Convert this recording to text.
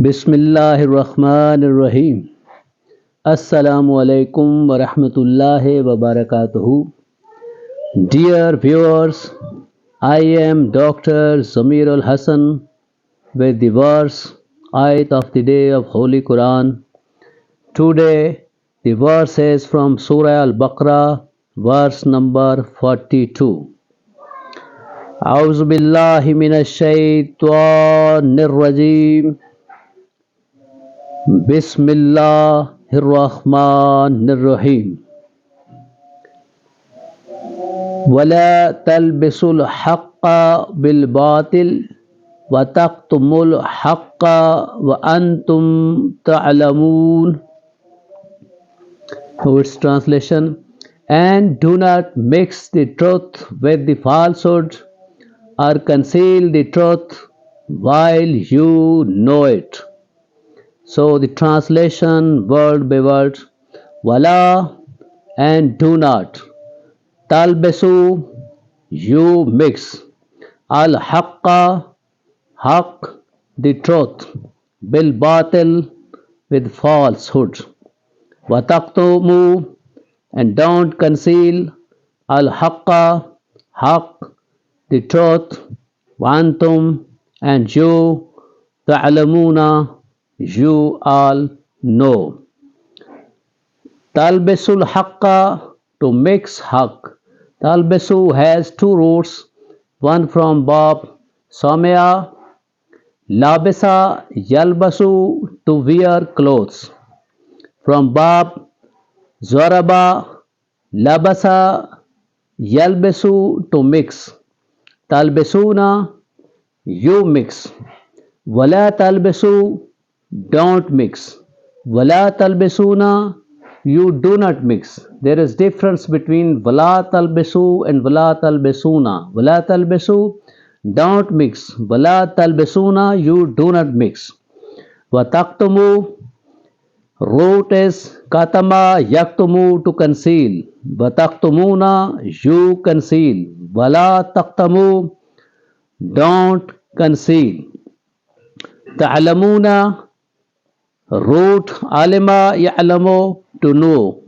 बिस्मिल्लाहिर्रहमानिर्रहीम। Assalamualaikum warahmatullahi wabarakatuh. Dear viewers, I am Dr. Zamir Al Hassan with the verse Ayat of the day of Holy Quran. Today the verse is from Surah Al-Baqarah, verse number 42. أعوذ بالله من الشيطان الرجيم. बिस्मिल्लाहिर्रहमानिर्रहीम। वला तलबिसुल हक़्क़ बिलबातिल व तक्तुमुल हक़्क़ व अंतुम तअलमून। Its translation: and do not mix the truth with the falsehood or conceal the truth while you know it. So the translation word by word: wala, and do not, talbesu, you mix, al haqqa, haq, the truth, bil batil, with falsehood, wa taqtumu, and don't conceal, al haqqa, haq, the truth, wa antum, and you, ta'lamuna, you all know. Talbesul haqqa, to mix haq. Talbesu has two roots, one from Bab Samya, labisa, yalbasu, to wear clothes, from Bab Zaraba, labasa, yalbesu, to mix. Talbesuna, you mix. Wala talbesu, don't mix. Wala talbesuna, you do not mix. There is difference between wala talbesu and wala talbesuna. Wala talbesu, don't mix. Wala talbesuna, you do not mix. Wa taqtumu, root is katama yaktumu, to conceal. Wa taqtumuna, you conceal. Wala taqtamu, don't conceal. Ta'lamuna, root alima ya'lamu, to know.